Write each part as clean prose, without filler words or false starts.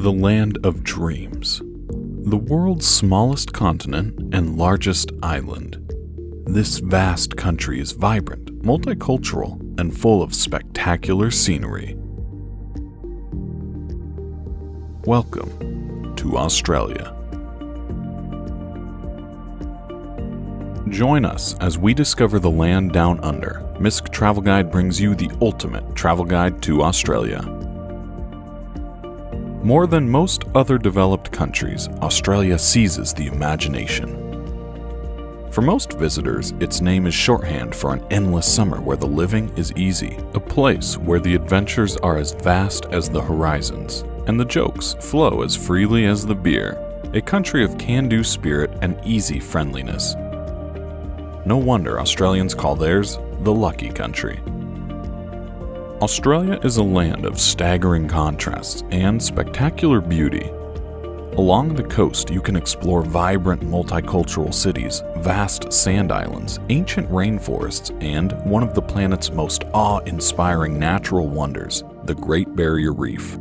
The land of dreams. The world's smallest continent and largest island. This vast country is vibrant, multicultural, and full of spectacular scenery. Welcome to Australia. Join us as we discover the land down under. Misk Travel Guide brings you the ultimate travel guide to Australia. More than most other developed countries, Australia seizes the imagination. For most visitors, its name is shorthand for an endless summer where the living is easy, a place where the adventures are as vast as the horizons, and the jokes flow as freely as the beer, a country of can-do spirit and easy friendliness. No wonder Australians call theirs the lucky country. Australia is a land of staggering contrasts and spectacular beauty. Along the coast, you can explore vibrant multicultural cities, vast sand islands, ancient rainforests, and one of the planet's most awe-inspiring natural wonders, the Great Barrier Reef.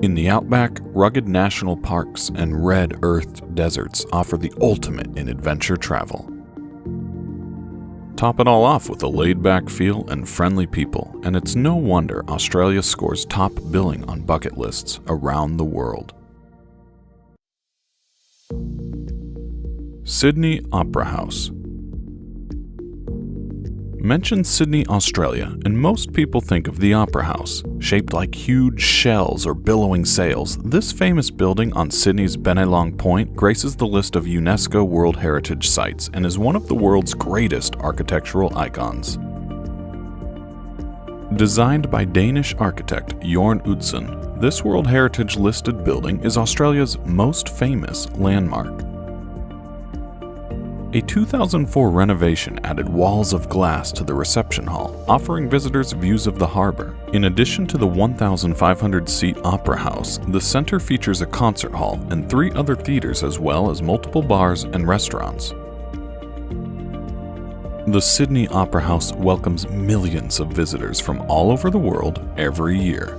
In the outback, rugged national parks and red-earthed deserts offer the ultimate in adventure travel. Top it all off with a laid-back feel and friendly people, and it's no wonder Australia scores top billing on bucket lists around the world. Sydney Opera House. Mention Sydney, Australia, and most people think of the Opera House. Shaped like huge shells or billowing sails, this famous building on Sydney's Bennelong Point graces the list of UNESCO World Heritage Sites and is one of the world's greatest architectural icons. Designed by Danish architect Jorn Utzon, this World Heritage listed building is Australia's most famous landmark. A 2004 renovation added walls of glass to the reception hall, offering visitors views of the harbour. In addition to the 1,500-seat Opera House, the centre features a concert hall and 3 other theatres as well as multiple bars and restaurants. The Sydney Opera House welcomes millions of visitors from all over the world every year.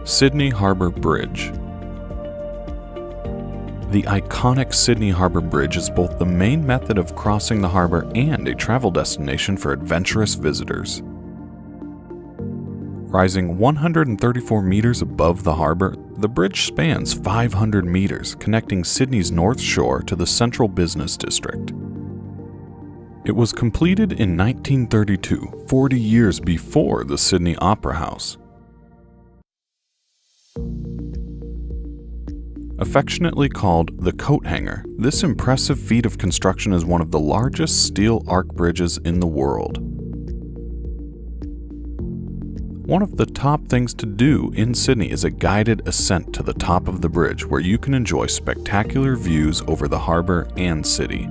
Sydney Harbour Bridge. The iconic Sydney Harbour Bridge is both the main method of crossing the harbour and a travel destination for adventurous visitors. Rising 134 meters above the harbour, the bridge spans 500 meters, connecting Sydney's North Shore to the central business district. It was completed in 1932, 40 years before the Sydney Opera House. Affectionately called the Coat Hanger, this impressive feat of construction is one of the largest steel arch bridges in the world. One of the top things to do in Sydney is a guided ascent to the top of the bridge where you can enjoy spectacular views over the harbour and city.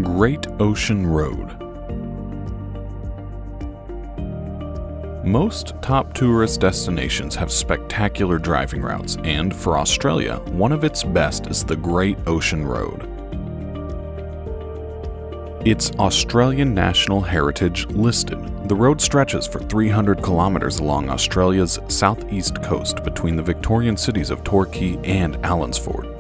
Great Ocean Road. Most top tourist destinations have spectacular driving routes, and for Australia, one of its best is the Great Ocean Road. It's Australian National Heritage listed. The road stretches for 300 kilometers along Australia's southeast coast between the Victorian cities of Torquay and Allansford.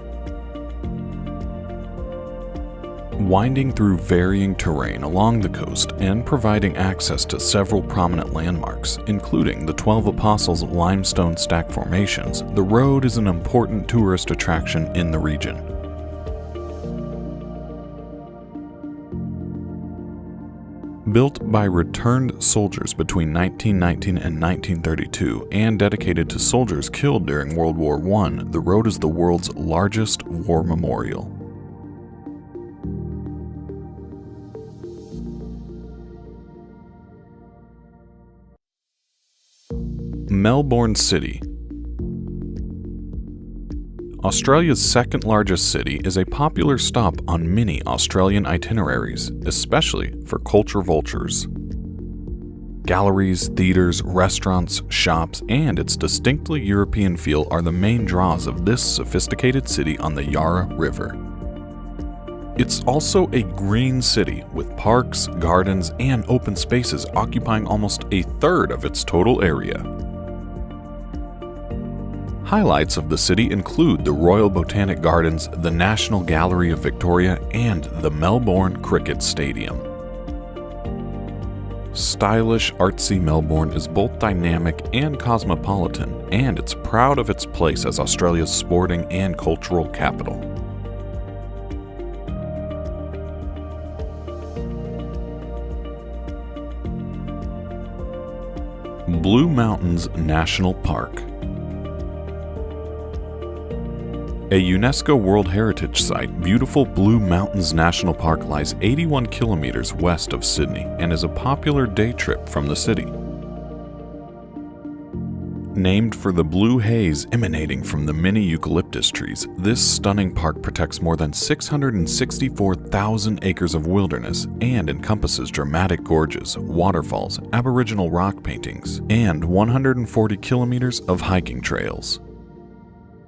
Winding through varying terrain along the coast and providing access to several prominent landmarks, including the 12 Apostles limestone stack formations, the road is an important tourist attraction in the region. Built by returned soldiers between 1919 and 1932 and dedicated to soldiers killed during World War I, the road is the world's largest war memorial. Melbourne City. Australia's second largest city is a popular stop on many Australian itineraries, especially for culture vultures. Galleries, theaters, restaurants, shops, and its distinctly European feel are the main draws of this sophisticated city on the Yarra River. It's also a green city with parks, gardens, and open spaces occupying almost a third of its total area. Highlights of the city include the Royal Botanic Gardens, the National Gallery of Victoria, and the Melbourne Cricket Stadium. Stylish, artsy Melbourne is both dynamic and cosmopolitan, and it's proud of its place as Australia's sporting and cultural capital. Blue Mountains National Park. A UNESCO World Heritage Site, beautiful Blue Mountains National Park lies 81 kilometers west of Sydney and is a popular day trip from the city. Named for the blue haze emanating from the many eucalyptus trees, this stunning park protects more than 664,000 acres of wilderness and encompasses dramatic gorges, waterfalls, Aboriginal rock paintings, and 140 kilometers of hiking trails.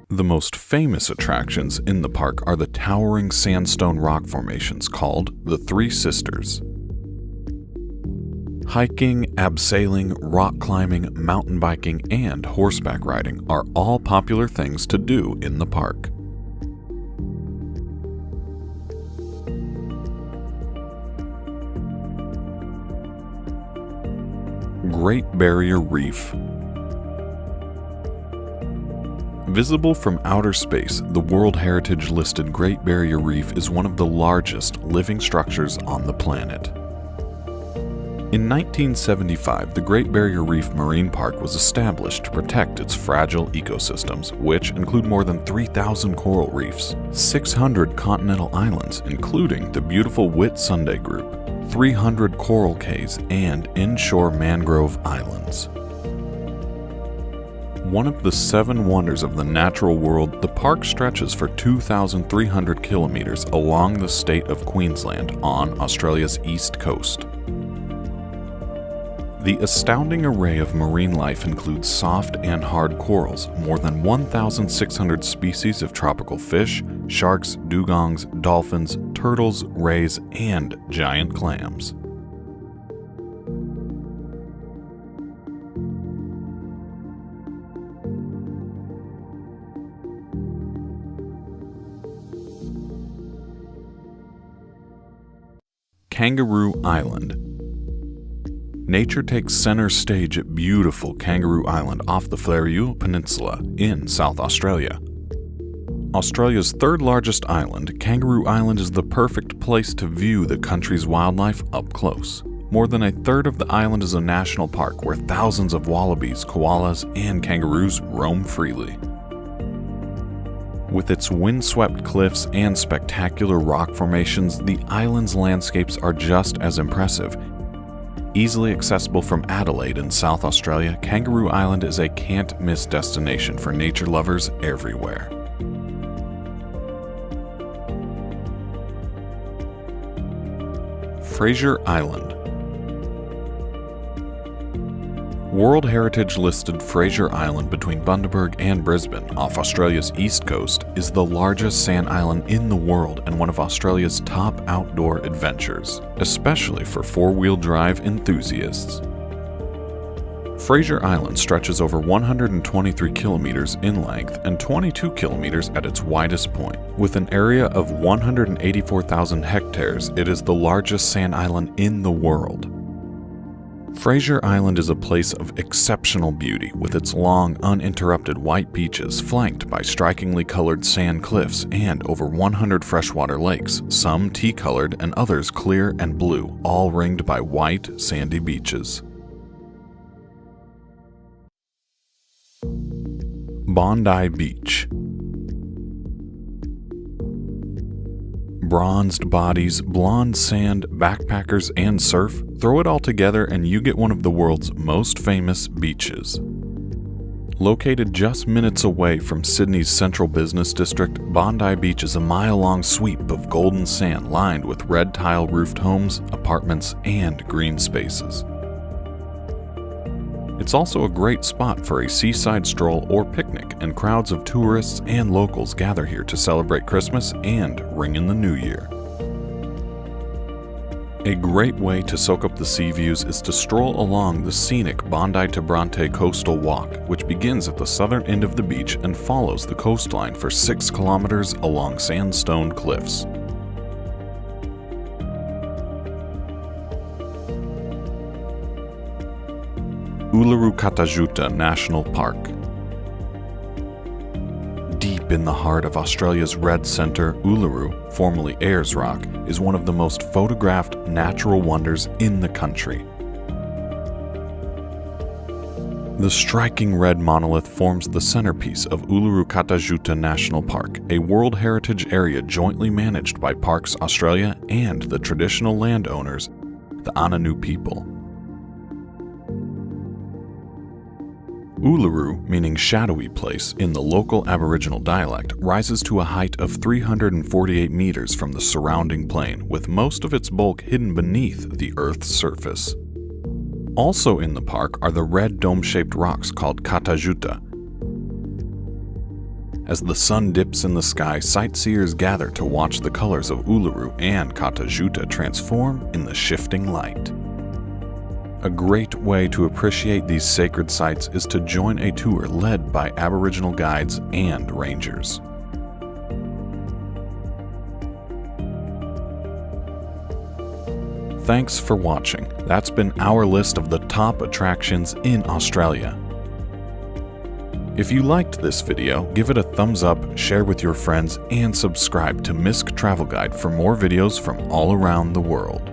The most famous attractions in the park are the towering sandstone rock formations called the Three Sisters. Hiking, abseiling, rock climbing, mountain biking, and horseback riding are all popular things to do in the park. Great Barrier Reef. Visible from outer space, the World Heritage-listed Great Barrier Reef is one of the largest living structures on the planet. In 1975, the Great Barrier Reef Marine Park was established to protect its fragile ecosystems, which include more than 3,000 coral reefs, 600 continental islands, including the beautiful Whitsunday Group, 300 coral cays, and inshore mangrove islands. One of the 7 wonders of the natural world, the park stretches for 2,300 kilometers along the state of Queensland on Australia's east coast. The astounding array of marine life includes soft and hard corals, more than 1,600 species of tropical fish, sharks, dugongs, dolphins, turtles, rays, and giant clams. Kangaroo Island. Nature takes center stage at beautiful Kangaroo Island off the Fleurieu Peninsula in South Australia. Australia's third largest island, Kangaroo Island is the perfect place to view the country's wildlife up close. More than a third of the island is a national park where thousands of wallabies, koalas, and kangaroos roam freely. With its windswept cliffs and spectacular rock formations, the island's landscapes are just as impressive. Easily accessible from Adelaide in South Australia, Kangaroo Island is a can't-miss destination for nature lovers everywhere. Fraser Island. World Heritage listed Fraser Island between Bundaberg and Brisbane off Australia's east coast is the largest sand island in the world and one of Australia's top outdoor adventures, especially for four-wheel drive enthusiasts. Fraser Island stretches over 123 kilometers in length and 22 kilometers at its widest point. With an area of 184,000 hectares, it is the largest sand island in the world. Fraser Island is a place of exceptional beauty with its long, uninterrupted white beaches flanked by strikingly colored sand cliffs and over 100 freshwater lakes, some tea-colored and others clear and blue, all ringed by white, sandy beaches. Bondi Beach. Bronzed bodies, blonde sand, backpackers, and surf, throw it all together and you get one of the world's most famous beaches. Located just minutes away from Sydney's central business district, Bondi Beach is a mile-long sweep of golden sand lined with red tile roofed homes, apartments, and green spaces. It's also a great spot for a seaside stroll or picnic, and crowds of tourists and locals gather here to celebrate Christmas and ring in the New Year. A great way to soak up the sea views is to stroll along the scenic Bondi to Bronte Coastal Walk, which begins at the southern end of the beach and follows the coastline for 6 kilometers along sandstone cliffs. Uluru Katajuta National Park. Deep in the heart of Australia's Red Centre, Uluru, formerly Ayers Rock, is one of the most photographed natural wonders in the country. The striking red monolith forms the centerpiece of Uluru Katajuta National Park, a World Heritage Area jointly managed by Parks Australia and the traditional landowners, the Anangu people. Uluru, meaning shadowy place in the local Aboriginal dialect, rises to a height of 348 meters from the surrounding plain, with most of its bulk hidden beneath the Earth's surface. Also in the park are the red dome-shaped rocks called Katajuta. As the sun dips in the sky, sightseers gather to watch the colors of Uluru and Katajuta transform in the shifting light. A great way to appreciate these sacred sites is to join a tour led by Aboriginal guides and rangers. Thanks for watching. That's been our list of the top attractions in Australia. If you liked this video, give it a thumbs up, share with your friends, and subscribe to Misk Travel Guide for more videos from all around the world.